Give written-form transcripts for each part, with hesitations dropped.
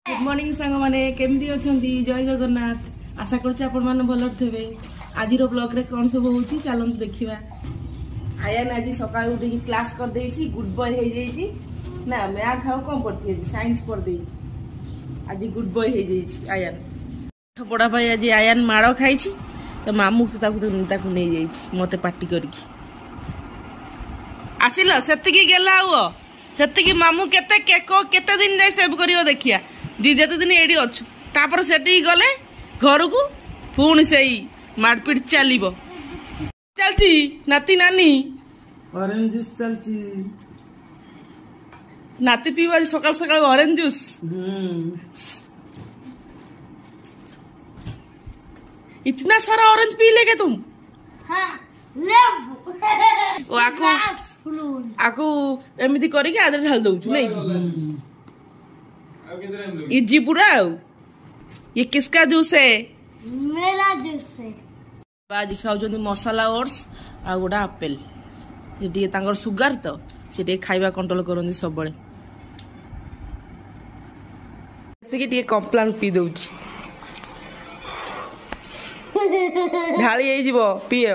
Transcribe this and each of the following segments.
Good morning सांग माने केमती अछंती जय जगन्नाथ आशा करछ आपण मान भलर थेबे। आज रो ब्लॉग रे कोन सब होउची चलंत देखिबा। आयन आज सकाळ उठी क्लास कर देइची गुड बॉय हे जेइची ना मैथ हाउ कम पड़ती है साइंस पढ़ देइची आज गुड बॉय हे जेइची आयन पढ़ा भाई आज आयन माड़ खाइची तो मामू ताकू नहीं जाइची मते पार्टी करकी आसिल सेतिकी गेला हुओ सेतिकी मामू केते केक केते दिन जाय सेव करियो देखिया दी जेते दिन एडी अछु तापर सेठी गले घर को पुणी से मारपीट चलो चलती नाती नानी ऑरेंज जूस चलती नाती पीवा सकाल सकाल ऑरेंज जूस इतना सारा ऑरेंज पी लेगे तुम। हाँ, लेबू आकु एमती करके आदर ढाल दउछु नहीं इजी पूरा ये किसका जूस है? मेरा जूस है। आज खाऊ मसाला ओट्स आ गोटा आपेल ये सुगार तो से खाइबा कंट्रोल करनी सब कम्प्लान पी दउछि ढाली पीए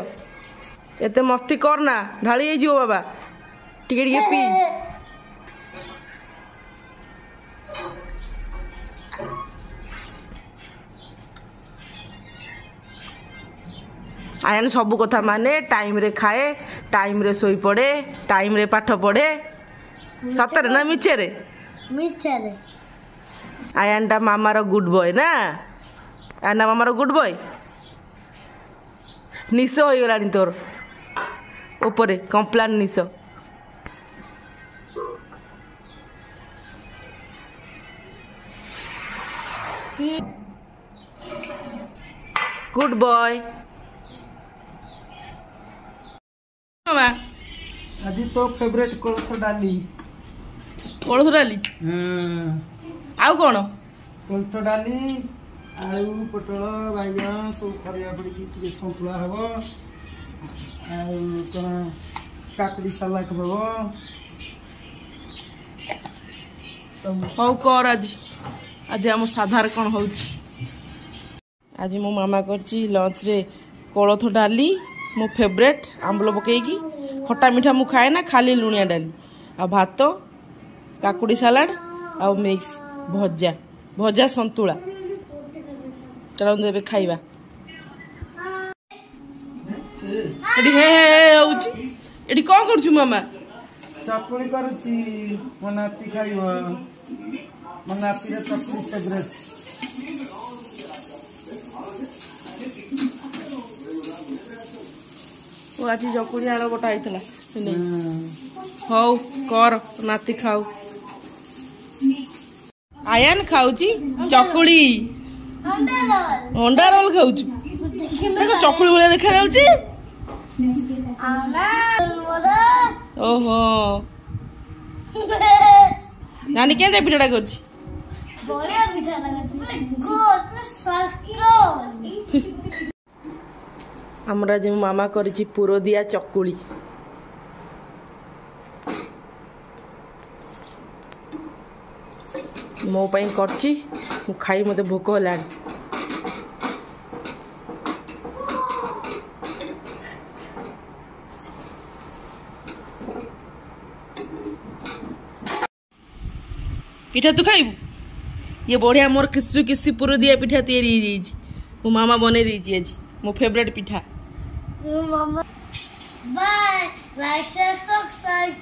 एत मस्ती करना ढाली बाबा टिके टिके पी आयन सब कथा माने टाइम रे खाए टाइम रे सोई पड़े टाइम रे पाठ पढ़े सतरे ना मिछे रे आयन टा मामार गुड बॉय ना आयन मामार गुड बॉय निश हो गलानी तोर ऊपर कम्प्लान निश गुड बॉय आज तो फेवरेट कोलथ डाली आउ कौन कोलथ डाली आलू पटल बैगन सब परिया पड़ी सतुआ हम काकड़ी सलाद हम हौ कर आज आज आम साधार कौन हो आज मो मामा करची लंच रे कोलथ डाली मो फेवरेट आंबल पकईकी खट्टा मीठा मु खाए ना खाली लुणिया डाली आ भात काकुड़ी सलाड आ मिक्स भजा भजा संतुला चलो एबे खाइबा एडी हे एडी कोन करछु मामा चकुड़ी करूची मनाती खाइबो मनाती रे चकुड़ी फेवरेट वो आज चकुड़ी आड़ गोटा होता हौ कर नाती खाऊ आयन खाऊची चकुड़ी अंडा रोल खाऊचु देखो चकुड़ी भाया देखा जाउची ओहो नानी के पिठाटा करछि बढ़िया पिठा लगा गोल सर्कल हमरा जे मामा करिछि पुरो दिया चकुड़ी मो पई करछि मु खाई मते भूख होलानी पिठा तू खाइबू ये बढ़िया मोर किस्पी किस्पी पुरो दिया पिठा तैयारी हो जाइछि मो मामा बने देइछि आज मो फेवरेट पिठा Bye. Like, share, subscribe.